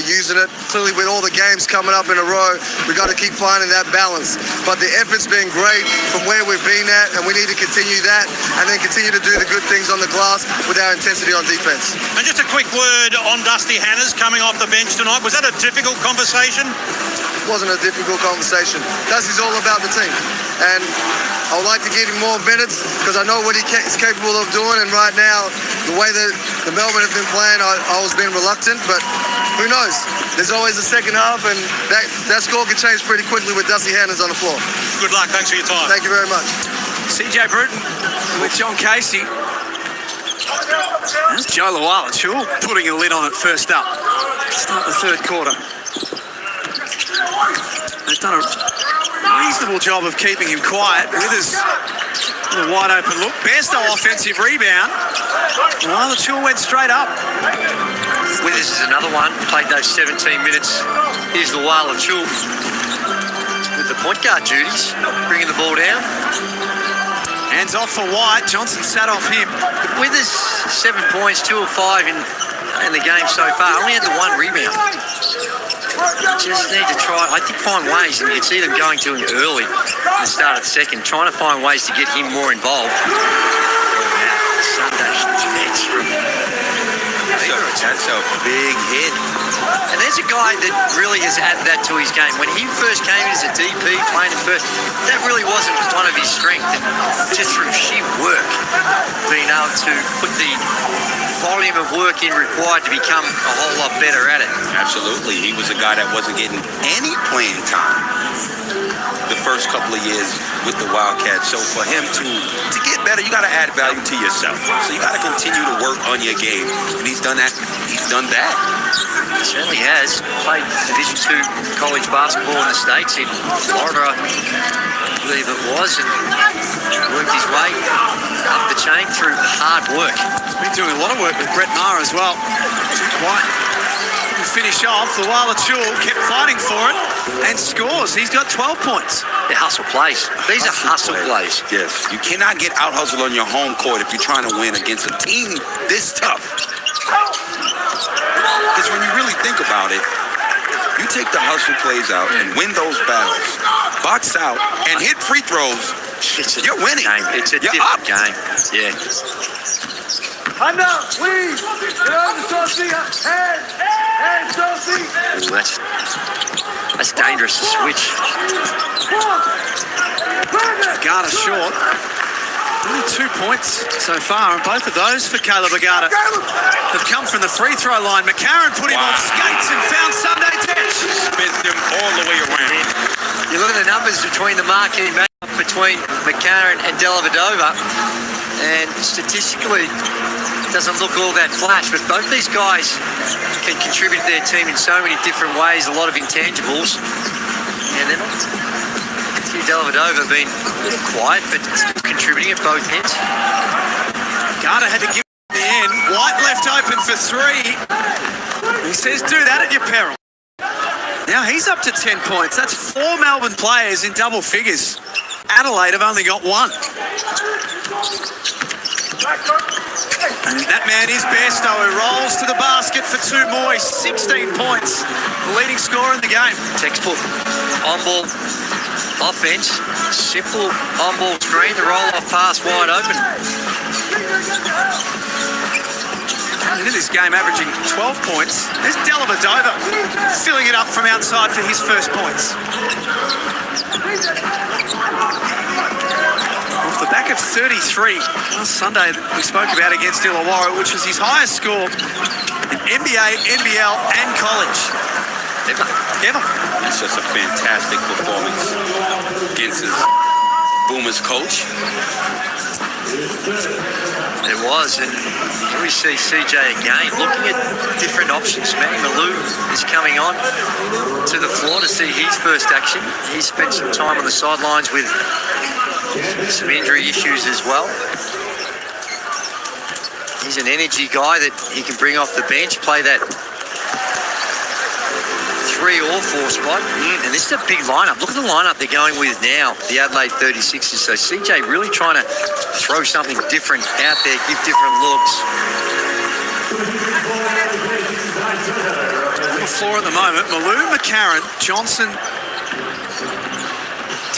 we're using it. Clearly, with all the games coming up in a row, we've got to keep finding that balance. But the effort's been great from where we've been at, and we need to continue that and then continue to do the good things on the glass with our intensity on defense. And just a quick word on Dusty Hannahs coming off the bench tonight. Was that a difficult conversation? It wasn't a difficult conversation. Dusty's all about the team. And I would like to give him more minutes because I know what he's capable of doing. And right now, the way that the Melbourne have been playing, I was being reluctant. But who knows? There's always a second half, and that score can change pretty quickly with Dusty Hannahs on the floor. Good luck. Thanks for your time. Thank you very much. CJ Bruton with John Casey. There's Joe Luala-Chul putting a lid on it first up. Start the third quarter. They've done a reasonable job of keeping him quiet. Withers with a wide open look. Bairstow offensive rebound. Luala-Chul went straight up. Withers is another one. Played those 17 minutes. Here's Luala-Chul with the point guard duties, bringing the ball down. Hands off for White. Johnson sat off him. Withers, 7 points, 2 of 5 in the game so far. Only had the one rebound. Just need to try, I think, find ways. And you can see them going to him early in the start of the second, trying to find ways to get him more involved. Sunday, that's a big hit. And there's a guy that really has added that to his game. When he first came in as a DP, playing in first, that really wasn't one of his strengths. And just through sheer work, being able to put the volume of work in required to become a whole lot better at it. Absolutely. He was a guy that wasn't getting any playing time the first couple of years with the Wildcats. So for him to get better, you got to add value to yourself. So you got to continue to work on your game. And he's done that. He's done that. He certainly has. Played Division II college basketball in the States, in Florida, I believe it was, and worked his way up the chain through hard work. He's been doing a lot of work with Brett Maher as well. White couldn't finish off. Luala-Chul kept fighting for it and scores. He's got 12 points. They're hustle plays. These are hustle plays. Yes. You cannot get out-hustled on your home court if you're trying to win against a team this tough. Because when you really think about it, you take the hustle plays out and win those battles, box out, and hit free throws, you're winning. It's a different game. Yeah. Please. That's dangerous to switch. Agata short. Only 2 points so far, and both of those for Caleb Agata have come from the free throw line. McCarron put him on skates and found Sunday Tech. Spins him all the way around. You look at the numbers between the marquee matchup between McCarron and Dellavedova, and statistically, it doesn't look all that flash, but both these guys can contribute to their team in so many different ways, a lot of intangibles. And then Dellavedova being a little quiet, but still contributing at both ends. Agata had to give it at the end. White left open for three. He says, do that at your peril. Now he's up to 10 points. That's 4 Melbourne players in double figures. Adelaide have only got 1. And that man is Bairstow, who rolls to the basket for 2 more. He's 16 points, the leading scorer in the game. Textbook on-ball offense, simple on-ball screen, the roll-off pass wide open. Into this game averaging 12 points. There's Dellavedova filling it up from outside for his first points. Off the back of 33 last Sunday we spoke about against Illawarra, which was his highest score in NBA, NBL and college. Ever. It's just a fantastic performance against his Boomers coach. It was, and here we see CJ again looking at different options. Manny Malou is coming on to the floor to see his first action. He spent some time on the sidelines with some injury issues as well. He's an energy guy that he can bring off the bench, play that 3 or 4 spot. And this is a big lineup. Look at the lineup they're going with now, the Adelaide 36ers. So CJ really trying to throw something different out there, give different looks. floor at the moment. Malou, McCarron, Johnson,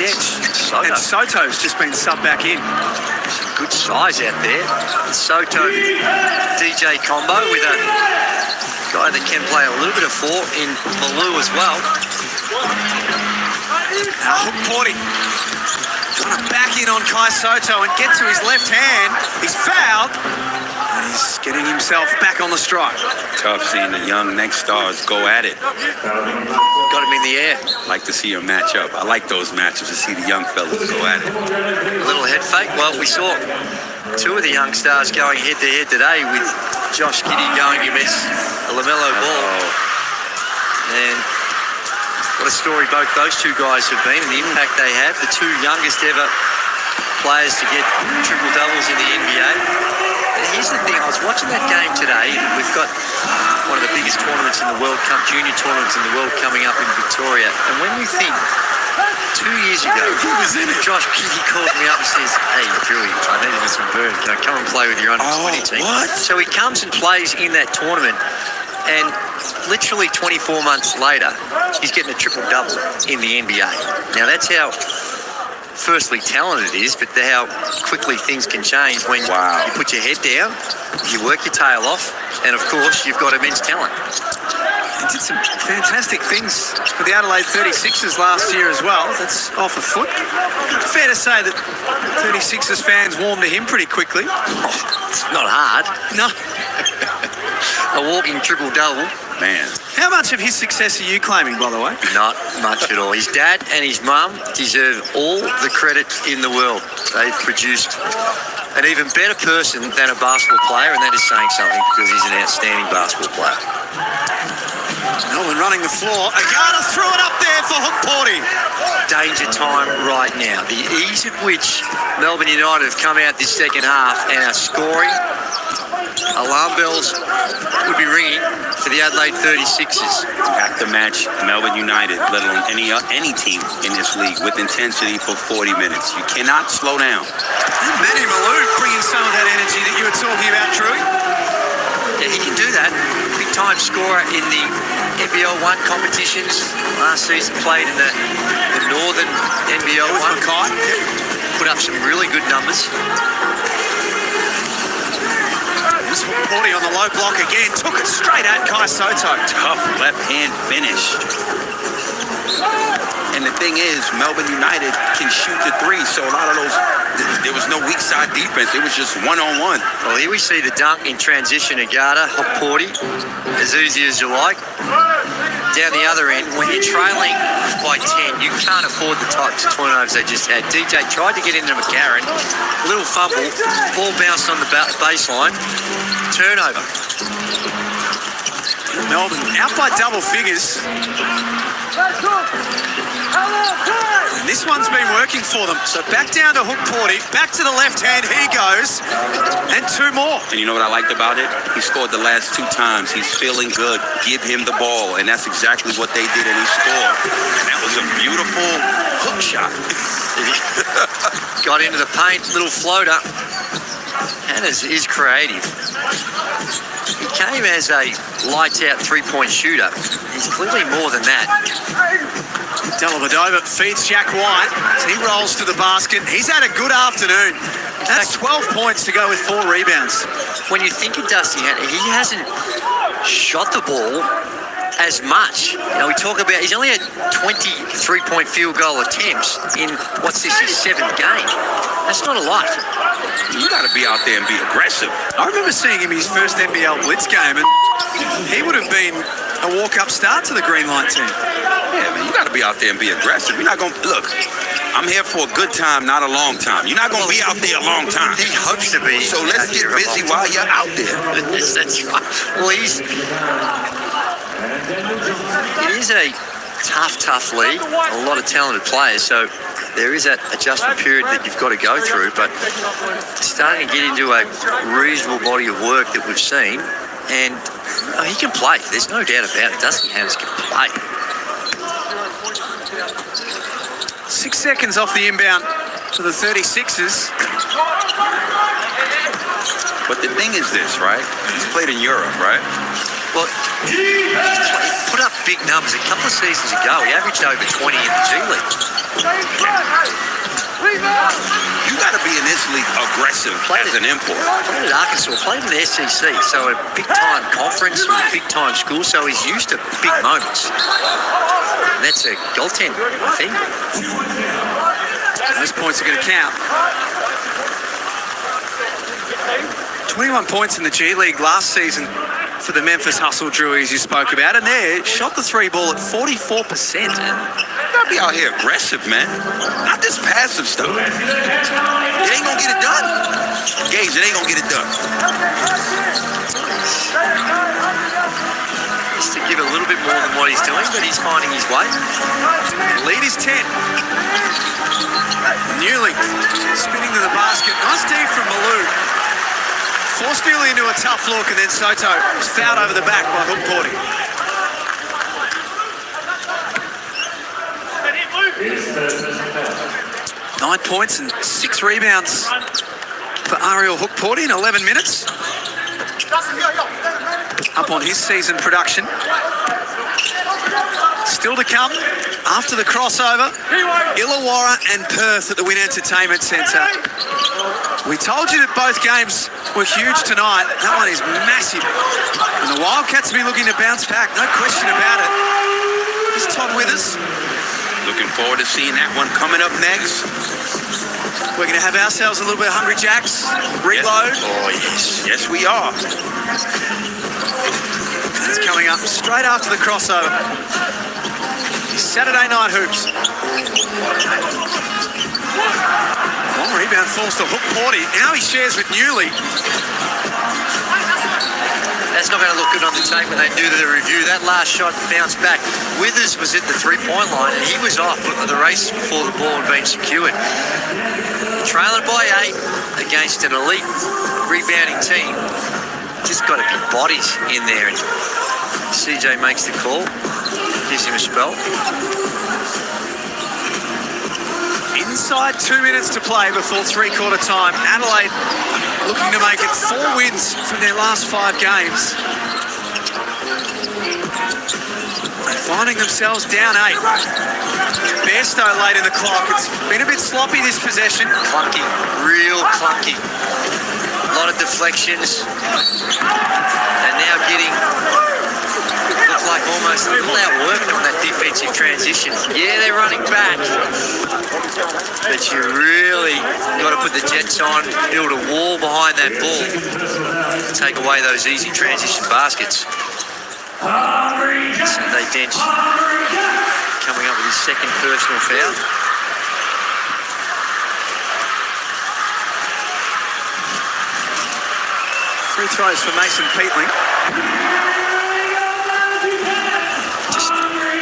Detch, Sotto. and Soto's just been subbed back in. Good size out there. Sotto, DJ combo with a guy that can play a little bit of four in Malou as well. Now Hook Porty trying to back in on Kai Sotto and get to his left hand. He's fouled. And he's getting himself back on the strike. Tough seeing the young next stars go at it. Got him in the air. Like to see them match up. I like those matchups to see the young fellas go at it. A little head fake. Well, we saw two of the young stars going head-to-head today with Josh Giddey going to miss a LaMelo ball. And what a story both those two guys have been and the impact they have. The two youngest ever players to get triple-doubles in the NBA. And here's the thing, I was watching that game today. We've got one of the biggest tournaments in the world, junior tournaments in the world coming up in Victoria. And when you think 2 years ago, Josh Giddey calls me up and says, "Hey, Drewy, I need you some bird. Can I come and play with your under-20 team?" What? So he comes and plays in that tournament. And literally 24 months later, he's getting a triple-double in the NBA. Now, that's how firstly talented it is, but how quickly things can change when you put your head down, you work your tail off, and of course, you've got immense talent. He did some fantastic things for the Adelaide 36ers last year as well. That's off a foot. Fair to say that 36ers fans warmed to him pretty quickly. It's not hard. No. A walking triple-double. Man. How much of his success are you claiming, by the way? Not much at all. His dad and his mum deserve all the credit in the world. They've produced an even better person than a basketball player, and that is saying something because he's an outstanding basketball player. Melbourne running the floor. Agata threw it up there for Hook Porty. Danger time right now. The ease at which Melbourne United have come out this second half and are scoring, alarm bells would be ringing for the Adelaide 36ers. Have to match Melbourne United, let alone any team in this league, with intensity for 40 minutes. You cannot slow down. And Manny Malou bringing some of that energy that you were talking about, Drewy. Yeah, he can do that. Big time scorer in the NBL 1 competitions. Last season played in the Northern NBL 1. Put up some really good numbers. This Hook Porty on the low block again. Took it straight at Kai Sotto. Tough left-hand finish. And the thing is, Melbourne United can shoot the three, so a lot of those, there was no weak side defense. It was just one-on-one. Well, here we see the dunk in transition. Agata, Hook Porty, as easy as you like. Down the other end, when you're trailing by 10, you can't afford the types of turnovers they just had. DJ tried to get into McCarron, little fumble, ball bounced on the baseline, turnover. Melbourne out by double figures. And this one's been working for them. So back down to Hook Porty, back to the left hand, he goes, and two more. And you know what I liked about it? He scored the last 2 times. He's feeling good. Give him the ball, and that's exactly what they did, and he scored. And that was a beautiful hook shot. Got into the paint, little floater. Hannahs is creative. He came as a lights-out three-point shooter. He's clearly more than that. Dellavedova feeds Jack White. He rolls to the basket. He's had a good afternoon. That's 12 points to go with 4 rebounds. When you think of Dusty Hannah, he hasn't shot the ball as much. You know, we talk about he's only had 20 three-point field goal attempts in what's this, his 7th game. That's not a lot. You got to be out there and be aggressive. I remember seeing him his first NBL Blitz game, and he would have been a walk-up start to the Green Light team. Yeah, man, you got to be out there and be aggressive. You're not going to, look, I'm here for a good time, not a long time. You're not going to be out there a long time. He hopes to be. So let's get busy while you're out there. That's right. Well, it is a tough league. A lot of talented players, so there is that adjustment period that you've got to go through, but starting to get into a reasonable body of work that we've seen, and he can play. There's no doubt about it. Dusty Hannahs can play. 6 seconds off the inbound to the 36ers. But the thing is this, right? He's played in Europe, right? Well, he put up big numbers a couple of seasons ago. He averaged over 20 in the G League. You got to be in this league aggressive as an import. Played at Arkansas, played in the SEC, so a big-time conference, big-time school, so he's used to big moments. And that's a goaltender, I think. Those points are going to count. 21 points in the G League last season for the Memphis Hustle Druids you spoke about, and they shot the three ball at 44%. Gotta be out here aggressive, man. Not this passive stuff. It ain't gonna get it done. Gage, it ain't gonna get it done. Just to give a little bit more than what he's doing, but he's finding his way. Lead is 10. Newly spinning to the basket. Nice D from Malou. Forced Newly into a tough look, and then Sotto was fouled over the back by Hook Porty. Nine points and 6 rebounds for Ariel Hook Porty in 11 minutes. Up on his season production. Still to come after the crossover, Illawarra and Perth at the Wynn Entertainment Centre. We told you that both games were huge tonight. That one is massive. And the Wildcats will be looking to bounce back, no question about it. Is Todd with us? Looking forward to seeing that one coming up next. We're going to have ourselves a little bit of Hungry Jacks. Reload. Yes. Oh, yes. Yes, we are. That's coming up straight after the crossover. Saturday Night Hoops. Long rebound falls to Hook Porty. Now he shares with Newley. That's not going to look good on the tape when they do the review. That last shot bounced back. Withers was at the three-point line, and he was off the race before the ball had been secured. Trailing by 8 against an elite rebounding team. Just got to be bodies in there. And CJ makes the call, gives him a spell. Inside 2 minutes to play before three-quarter time. Adelaide looking to make it 4 wins from their last 5 games. Finding themselves down 8. Bairstow late in the clock. It's been a bit sloppy this possession. Clunky, real clunky. A lot of deflections. And now getting, looks like almost a little outworked on that defensive transition. Yeah, they're running back. But you really got to put the Jets on, build a wall behind that ball. Take away those easy transition baskets. Sunday Dench coming up with his second personal foul. Free throws for Mason Peatling. Just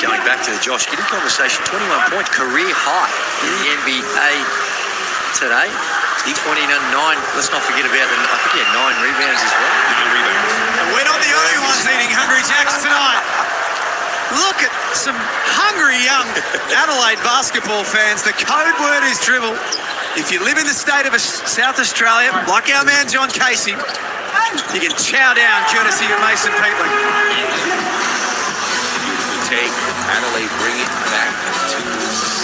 going back to the Josh Giddey conversation, 21-point career high in the NBA today. 29. Let's not forget about the, I think he had 9 rebounds as well. 9 rebounds. And we're not the only ones eating Hungry Jacks tonight. Look at some hungry young Adelaide basketball fans. The code word is dribble. If you live in the state of South Australia, like our man John Casey, you can chow down courtesy of Mason Peatling. Beautiful take. Adelaide bring it back to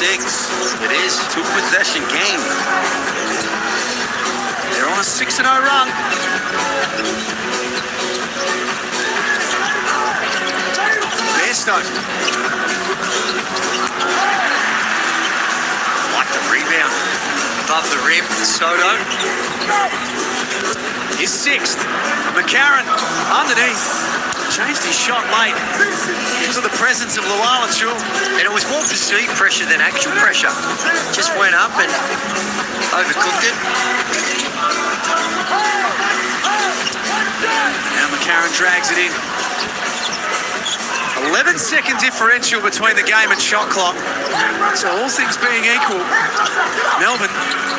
6. It is. 2-possession game. They're on a 6-0 run. Bairstow. Like the rebound. Above the rim, Sotto. His 6th. McCarron underneath. Changed his shot late because of the presence of Luala-Chul. And it was more perceived pressure than actual pressure. Just went up and overcooked it. Now McCarron drags it in. 11-second differential between the game and shot clock. So all things being equal, Melbourne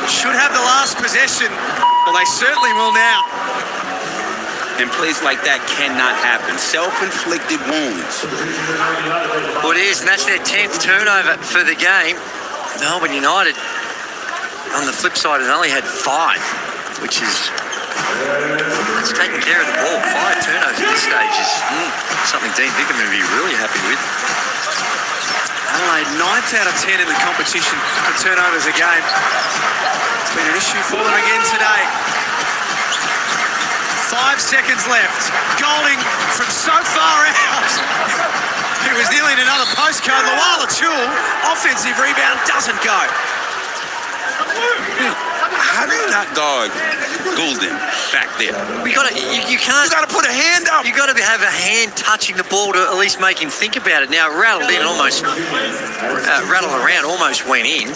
should have the last possession. Well, they certainly will now. And plays like that cannot happen. Self-inflicted wounds. Well, it is, and that's their 10th turnover for the game. Melbourne United, on the flip side, has only had 5, which is It's taking care of the ball. 5 turnovers at this stage is something Dean Vickerman would be really happy with. Adelaide, 9th out of 10 in the competition for turnovers a game. It's been an issue for them again today. 5 seconds left. Golding from so far out. It was nearly in another postcode. Lawala Chul, offensive rebound, doesn't go. How do you not guard Goulden back there? You can't. You got to put a hand up. You got to have a hand touching the ball to at least make him think about it. Now it rattled in, almost rattled around, almost went in.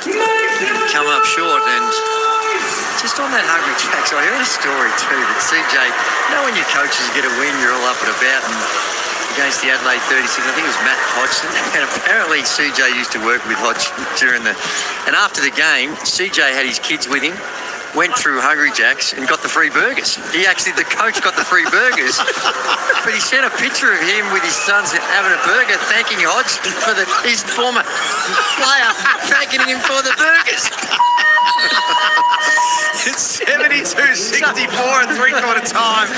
Didn't come up short, and just on that Hungry Jacks, I heard a story too that CJ, you know when your coaches get a win, you're all up and about, and against the Adelaide 36, I think it was Matt Hodgson, and apparently CJ used to work with Hodgson and after the game, CJ had his kids with him, went through Hungry Jacks and got the free burgers. The coach got the free burgers, but he sent a picture of him with his sons having a burger, thanking Hodgson for his former player, thanking him for the burgers. It's 72-64 at three-quarter time.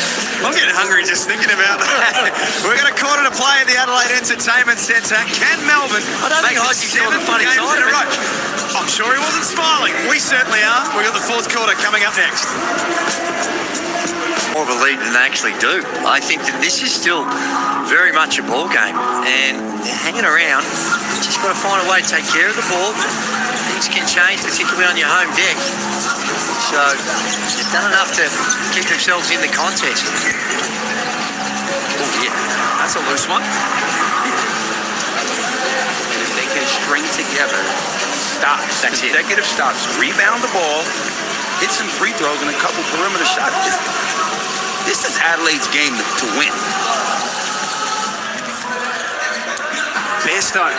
I'm getting hungry just thinking about that. We're going to quarter to play at the Adelaide Entertainment Centre. Can Melbourne make it 7 games in a row? I'm sure he wasn't smiling. We certainly are. We've got the fourth quarter coming up next. More of a lead than they actually do. I think that this is still very much a ball game, and they're hanging around. Just got to find a way to take care of the ball. Things can change, particularly on your home deck. So they've done enough to keep themselves in the contest. Oh yeah, That's a loose one. If they can string together stops, That's it. consecutive stops, rebound the ball, hit some free throws and a couple perimeter shots. This is Adelaide's game to win. Bairstow.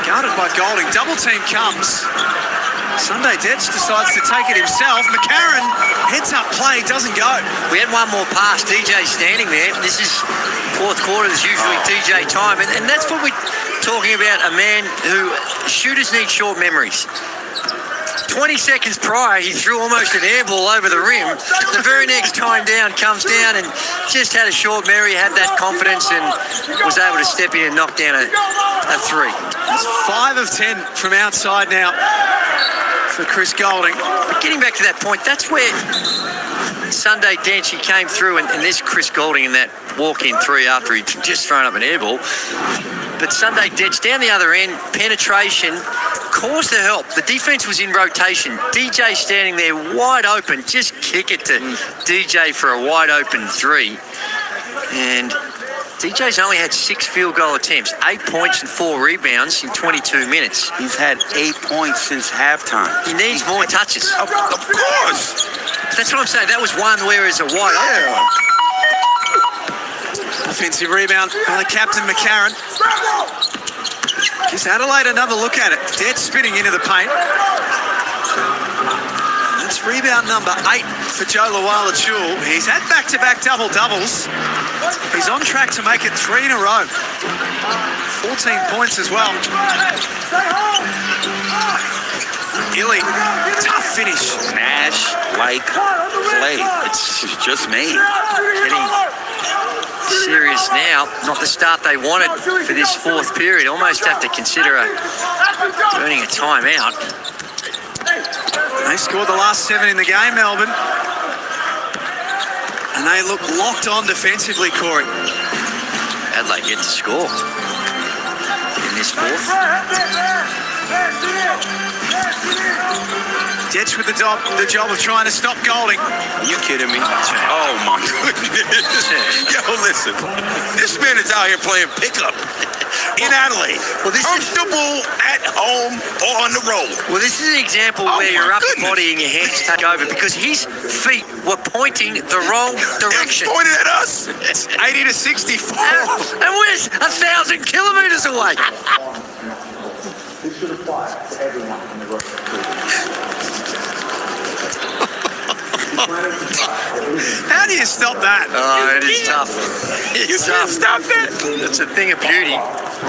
Guarded by Golding. Double team comes. Sunday Detch decides to take it himself. McCarron heads up play, doesn't go. We had one more pass. DJ standing there. This is fourth quarter. There's usually DJ time, and that's what we're talking about. A man who shooters need short memories. 20 seconds prior, he threw almost an air ball over the rim. The very next time down, comes down and just had a short memory, had that confidence, and was able to step in and knock down a three. It's 5 of 10 from outside now for Chris Golding. But getting back to that point, that's where Sunday Dench, he came through, and this Chris Golding in that walk-in three after he'd just thrown up an air ball. But Sunday Dench down the other end, penetration, caused the help. The defense was in rotation. DJ standing there wide open. Just kick it to DJ for a wide open three. And DJ's only had 6 field goal attempts, 8 points and 4 rebounds in 22 minutes. He's had 8 points since halftime. He needs more touches. Of course. That's what I'm saying. That was one where it's a wide open one. Offensive rebound by the captain, McCarron. Gives Adelaide another look at it. Dead spinning into the paint. That's rebound number 8 for Joe Lawala-Chul. He's had back-to-back double-doubles. He's on track to make it 3 in a row. 14 points as well. Illy, tough finish. Nash-like play. It's just made. Getting serious now. Not the start they wanted for this fourth period. Almost have to consider earning a timeout. They scored the last 7 in the game, Melbourne. And they look locked on defensively, Corey. Adelaide get to score in this fourth. Detch with the job of trying to stop Golding. Are you kidding me? Oh, my goodness. Yo, listen. This man is out here playing pickup in Adelaide. Well, Comfortable at home or on the road. Well, this is an example where your upper body and your hands take over because his feet were pointing the wrong direction. It's pointed at us. It's 80-64. And we're 1,000 kilometres away. This should apply to everyone in the room. How do you stop that? Oh, it is tough. It's tough. Stop that. It's a thing of beauty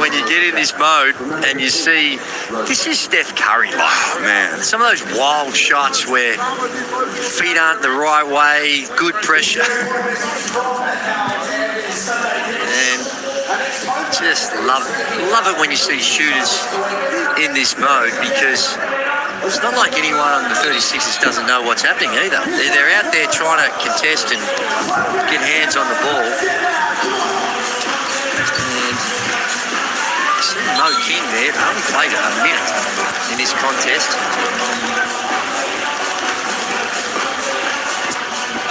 when you get in this mode and you see this is Steph Curry. Oh, man. Some of those wild shots where feet aren't the right way, good pressure. And just love it when you see shooters in this mode, because it's not like anyone on the 36ers doesn't know what's happening either. They're out there trying to contest and get hands on the ball. And see Mo King there, only played a minute in this contest.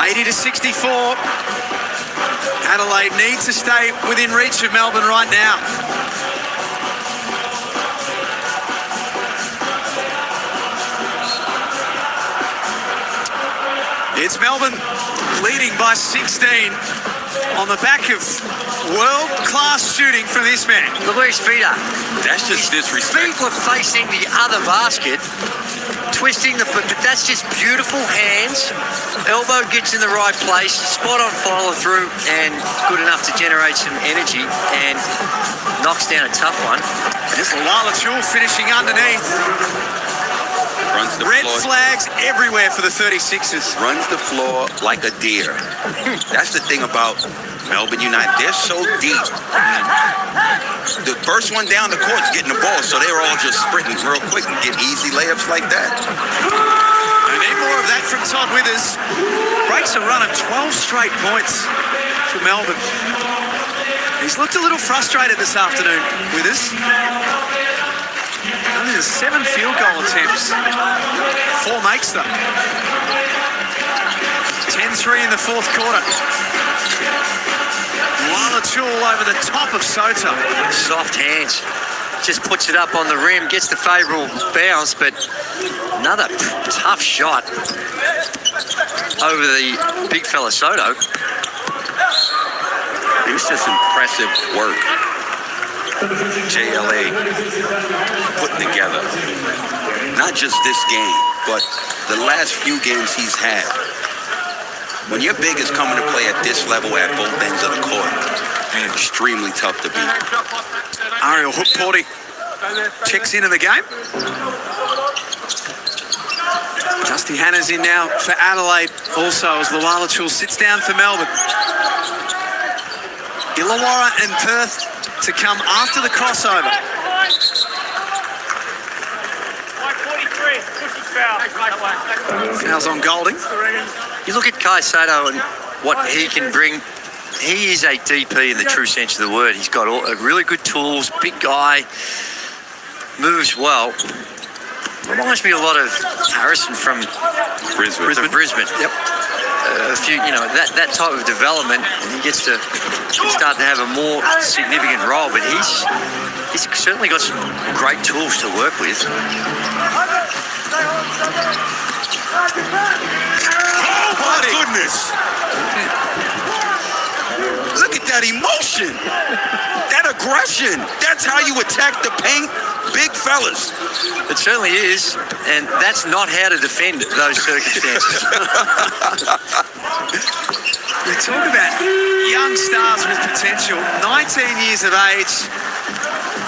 80-64. Adelaide needs to stay within reach of Melbourne right now. It's Melbourne leading by 16 on the back of world-class shooting from this man. Look where his feet are. That's just Feet disrespectful. were facing the other basket, twisting but that's just beautiful hands. Elbow gets in the right place, spot on follow through, and good enough to generate some energy and knocks down a tough one. This Lala Chul finishing underneath. Runs the Red floor. flags everywhere for the 36ers. Runs the floor like a deer. That's the thing about Melbourne United. They're so deep. The first one down the court's getting the ball, so they're all just sprinting real quick and get easy layups like that. We need more of that from Todd Withers. Breaks a run of 12 straight points for Melbourne. He's looked a little frustrated this afternoon, Withers. Only 7 field goal attempts. 4 makes them. 10-3 in the fourth quarter. Lala Chul over the top of Sotto. Soft hands. Just puts it up on the rim, gets the favourable bounce, but another tough shot over the big fella Sotto. It was just impressive work JLA putting together. Not just this game, but the last few games he's had. When your big is coming to play at this level at both ends of the court, extremely tough to beat. Ariel Hookporty checks into the game. Dusty Hannah's in now for Adelaide also as Lala Chul sits down for Melbourne. Illawarra and Perth to come after the crossover. Fouls on Golding. You look at Kai Sotto and what he can bring. He is a DP in the true sense of the word. He's got really good tools, big guy, moves well. Reminds me a lot of Harrison from Brisbane. Yep. A few, that type of development, and he gets to start to have a more significant role. But he's certainly got some great tools to work with. Oh my goodness! Look at that emotion, that aggression. That's how you attack the paint, big fellas. It certainly is, and that's not how to defend those circumstances. We talk about young stars with potential. 19 years of age.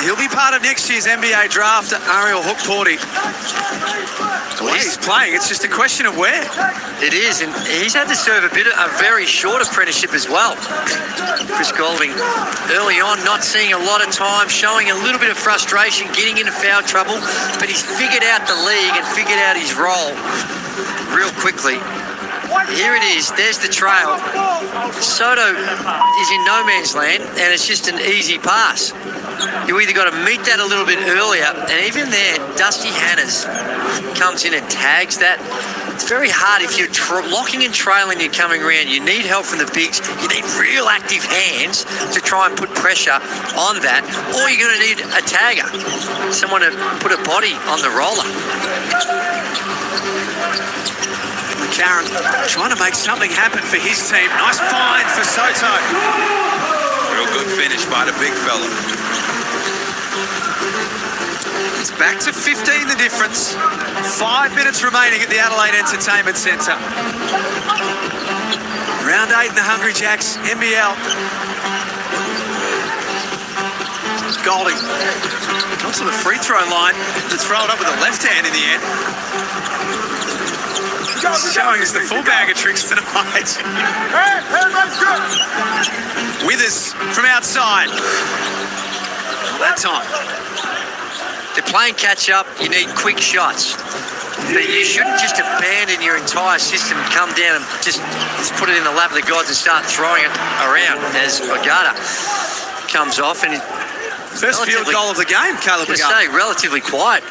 He'll be part of next year's NBA draft, Ariel Hookporty. The way he's playing, it's just a question of where. It is, and he's had to serve a very short apprenticeship as well. Chris Golding, early on, not seeing a lot of time, showing a little bit of frustration, getting into foul trouble, but he's figured out the league and figured out his role real quickly. Here it is, there's the trail. Sotto is in no man's land, and it's just an easy pass. You either got to meet that a little bit earlier, and even there, Dusty Hannahs comes in and tags that. It's very hard if you're locking and trailing and coming around. You need help from the bigs. You need real active hands to try and put pressure on that, or you're going to need a tagger, someone to put a body on the roller. McCarron trying to make something happen for his team. Nice find for Sotto. Real good finish by the big fella. It's back to 15, the difference. 5 minutes remaining at the Adelaide Entertainment Centre. Round 8 in the Hungry Jacks, NBL. Golding got to the free throw line to throw it up with the left hand in the end. Showing us the full bag of tricks tonight. Withers from outside. That time. They're playing catch up. You need quick shots. But you shouldn't just abandon your entire system, come down and just put it in the lap of the gods and start throwing it around as Agata comes off. And first field goal of the game, Caleb Agata. I say, relatively quiet.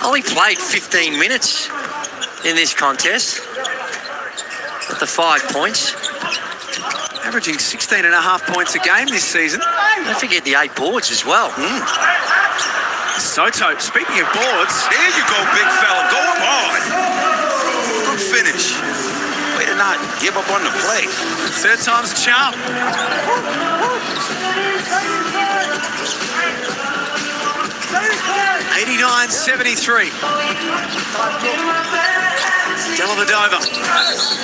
Only played 15 minutes in this contest. Got the 5 points. Averaging 16.5 points a game this season. Don't forget the 8 boards as well. Sotto, speaking of boards. There you go, big fella. Go up hard. Good finish. Way to not give up on the play. Third time's a charm. 89-73. Dellavedova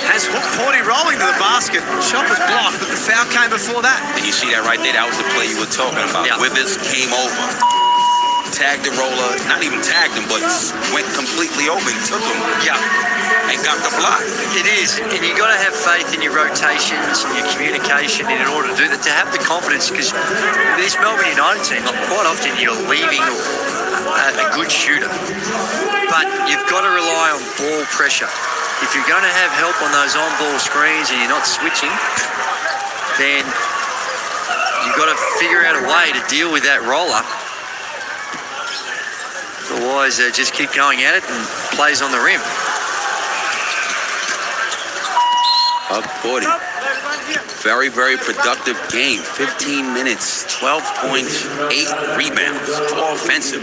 has hooked Porty rolling to the basket. Shot was blocked, but the foul came before that. And you see that right there? That was the play you were talking about. Yeah. Withers came over, tagged the roller, not even tagged him, but went completely over and took him. Yeah. And got the block. It is, and you've got to have faith in your rotations and your communication in order to do that, to have the confidence, because this Melbourne United team, quite often you're leaving a good shooter, but you've got to rely on ball pressure. If you're going to have help on those on-ball screens and you're not switching, then you've got to figure out a way to deal with that roller. Otherwise, just keep going at it and plays on the rim. Porty. Very, very productive game. 15 minutes, 12 points, 8 rebounds. All offensive.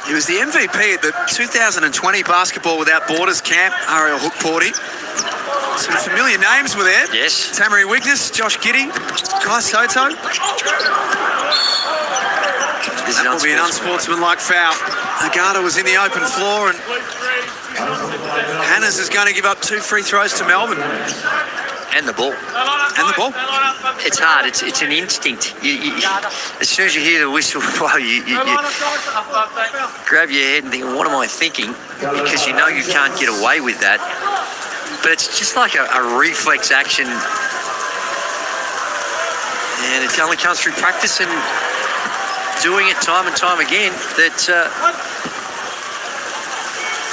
He was the MVP at the 2020 Basketball Without Borders camp. Ariel Hook Porty. Some familiar names were there. Yes. Tamari Wigness, Josh Giddey, Kai Sotto. That will be an unsportsmanlike foul. Agata was in the open floor, and Hannes is going to give up 2 free throws to Melbourne. And the ball. And the ball. It's hard. It's an instinct. As soon as you hear the whistle blow, you grab your head and think, what am I thinking? Because you know you can't get away with that. But it's just like a reflex action. And it only comes through practice and doing it time and time again that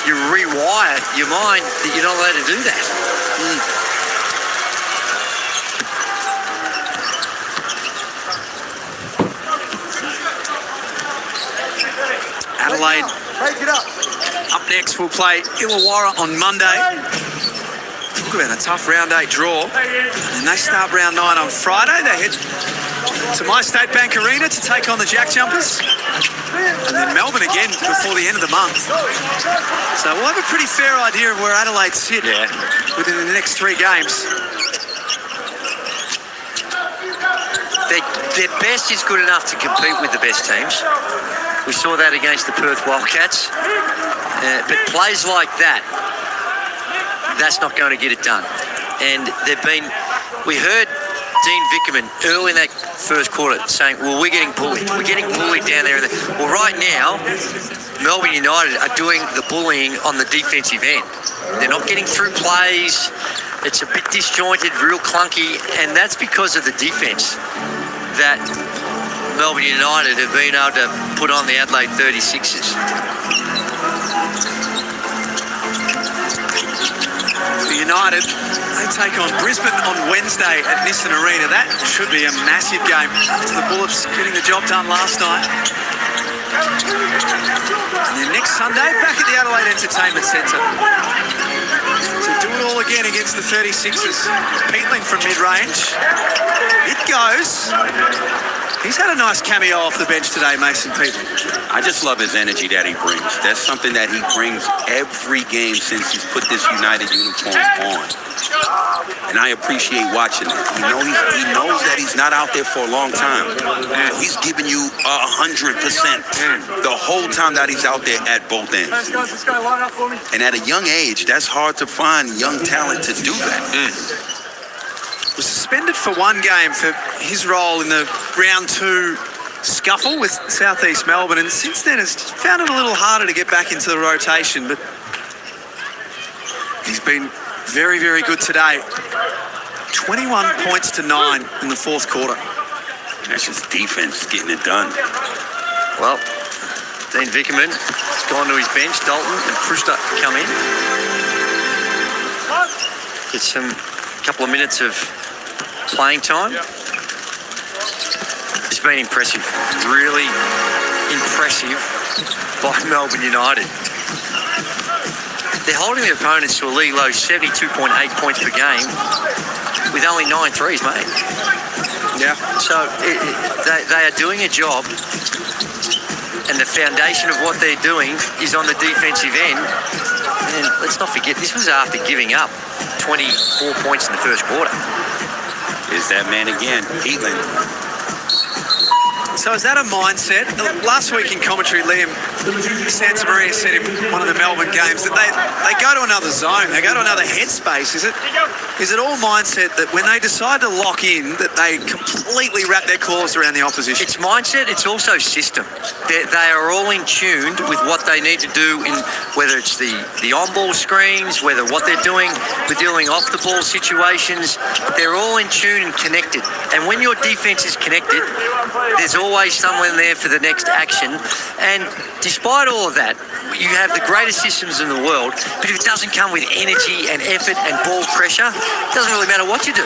you rewire your mind that you're not allowed to do that. Adelaide up next will play Illawarra on Monday. Talk about a tough round 8 draw. And they start round 9 on Friday. They head to My State Bank Arena to take on the Jack Jumpers. And then Melbourne again before the end of the month. So we'll have a pretty fair idea of where Adelaide sit within the next 3 games. Their best is good enough to compete with the best teams. We saw that against the Perth Wildcats. But plays like that, that's not going to get it done. And we heard Dean Vickerman early in that first quarter saying, well, we're getting bullied. We're getting bullied down there. Well, right now, Melbourne United are doing the bullying on the defensive end. They're not getting through plays. It's a bit disjointed, real clunky, and that's because of the defense that Melbourne United have been able to put on the Adelaide 36ers. For United, they take on Brisbane on Wednesday at Nissan Arena. That should be a massive game after the Bullets getting the job done last night. And then next Sunday, back at the Adelaide Entertainment Centre to do it all again against the 36ers. Peatling from mid-range. It goes. He's had a nice cameo off the bench today, Mason Peatling. I just love his energy that he brings. That's something that he brings every game since he's put this United uniform on. And I appreciate watching it. He knows that he's not out there for a long time. He's giving you 100% the whole time that he's out there at both ends. And at a young age, that's hard to find young talent to do that. Was suspended for one game for his role in the round 2 scuffle with Southeast Melbourne, and since then has found it a little harder to get back into the rotation, but he's been very, very good today. 21 points to 9 in the 4th quarter. That's just defense getting it done. Well, Dean Vickerman has gone to his bench. Dalton and Prusta come in. Get some couple of minutes of playing time. It's been impressive, really impressive by Melbourne United. They're holding their opponents to a league low 72.8 points per game with only 9 threes made. Yeah. So they are doing a job, and the foundation of what they're doing is on the defensive end. And let's not forget, this was after giving up 24 points in the 1st quarter. Is that man again, Heatland? So is that a mindset? Last week in commentary, Liam Santamaria said in one of the Melbourne games that they go to another zone, they go to another headspace. Is it all mindset that when they decide to lock in, that they completely wrap their claws around the opposition? It's mindset, it's also system. They are all in tune with what they need to do, in whether it's the on-ball screens, whether what they're doing with dealing off-the-ball situations. They're all in tune and connected. And when your defense is connected, there's always someone there for the next action. And despite all of that, you have the greatest systems in the world, but if it doesn't come with energy and effort and ball pressure, it doesn't really matter what you do.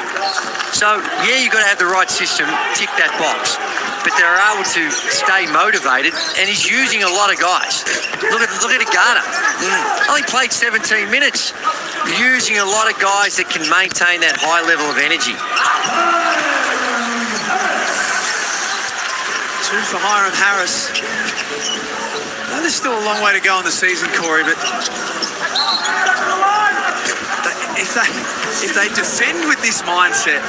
So, yeah, you've got to have the right system, tick that box. But they're able to stay motivated, and he's using a lot of guys. Look at Garner. Only played 17 minutes. Using a lot of guys that can maintain that high level of energy. 2 for Hiram Harris. Now, there's still a long way to go in the season, Corey, but if they defend with this mindset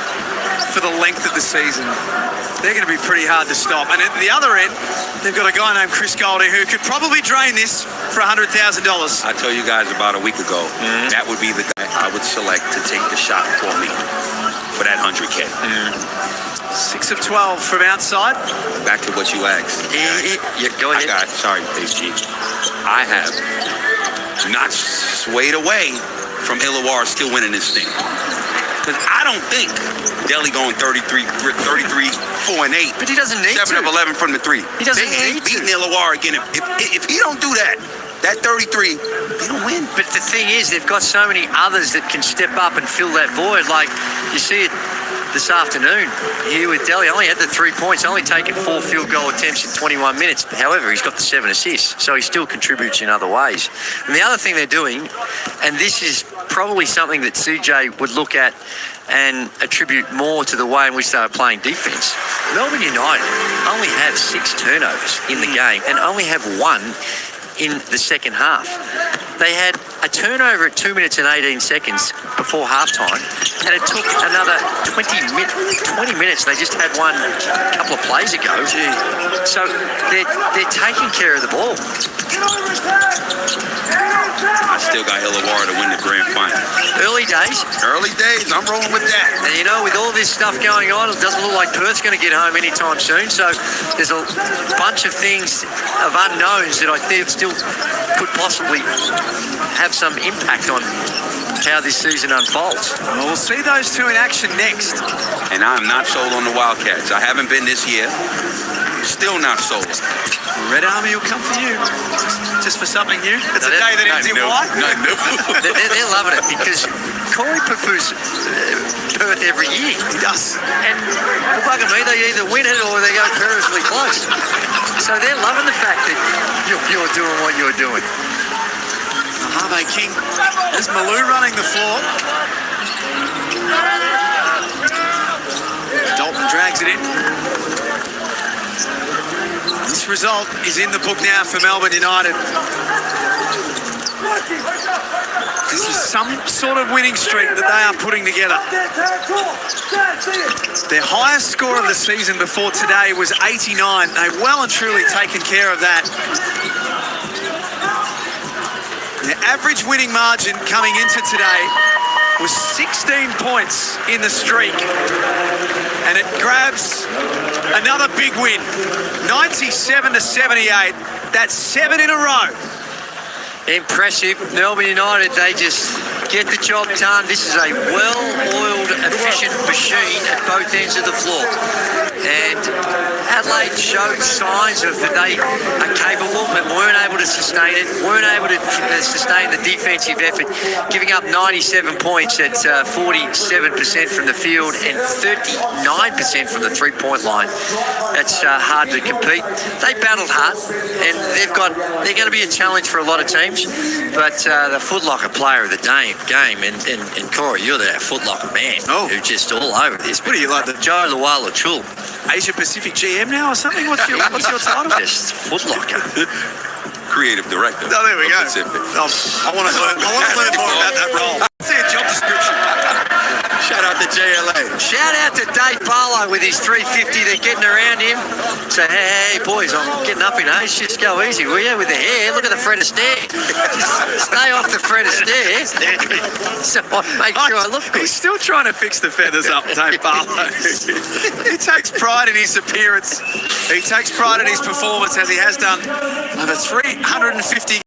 for the length of the season, they're going to be pretty hard to stop. And at the other end, they've got a guy named Chris Goldie who could probably drain this for $100,000. I told you guys about a week ago, that would be the guy I would select to take the shot for me for that 100K. 6 of 12 from outside. Back to what you asked. Yeah, go ahead. Sorry, Base G. I have not swayed away from Illawarra still winning this thing. Because I don't think Delhi going 33, 4 and 8. But he doesn't need 7 to. of 11 from the 3. He doesn't they ain't need to. beating Illawarra again. If he don't do that 33, they don't win. But the thing is, they've got so many others that can step up and fill that void. Like, you see it this afternoon here with Delhi. Only had the 3 points, only taken 4 field goal attempts in 21 minutes. However, he's got the 7 assists, so he still contributes in other ways. And the other thing they're doing, and this is probably something that CJ would look at and attribute more to the way in which they are playing defence. Melbourne United only have 6 turnovers in the game and only have 1 in the second half. They had a turnover at 2 minutes and 18 seconds before halftime, and it took another 20 minutes. They just had one a couple of plays ago. So they're taking care of the ball. I still got Illawarra to win the grand final. Early days. Early days, I'm rolling with that. And you know, with all this stuff going on, it doesn't look like Perth's going to get home anytime soon. So there's a bunch of things of unknowns that I think still could possibly have some impact on how this season unfolds. Well, we'll see those two in action next. And I'm not sold on the Wildcats. I haven't been this year. Still not sold. Red Army will come for you. Just for something new. It's a day that ends in white. They're loving it because Corey poo-poos Perth every year. He does. And well, bugger me, they either win it or they go perilously close. So they're loving the fact that you're doing what you're doing. Harvey King. There's Malou running the floor. Dalton drags it in. This result is in the book now for Melbourne United. This is some sort of winning streak that they are putting together. Their highest score of the season before today was 89. They've well and truly taken care of that. Their average winning margin coming into today was 16 points in the streak. And it grabs another big win, 97-78. That's 7 in a row. Impressive. Melbourne United, they just get the job done. This is a well-oiled, efficient machine at both ends of the floor. And Adelaide showed signs of that they are capable, but weren't able to sustain it, weren't able to sustain the defensive effort, giving up 97 points at 47% from the field and 39% from the three-point line. That's hard to compete. They battled hard, and they're going to be a challenge for a lot of teams, but the footlocker player of the game, and Corey, you're the footlocker man who's just all over this. What do you like, the Joe Luala-Chul? Asia Pacific GM now or something? What's your title? Just footlocker. Creative director. Oh, there we go. Pacific. I want to learn more about that role. See a job description. Shout out to JLA. Shout out to Dave Barlow with his 350. They're getting around him. So, hey, boys, I'm getting up in age. Just go easy, will you, with the hair? Look at the Fred Astaire. Just stay off the Fred Astaire. So I make sure I look good. He's still trying to fix the feathers up, Dave Barlow. He takes pride in his appearance. He takes pride in his performance, as he has done over 350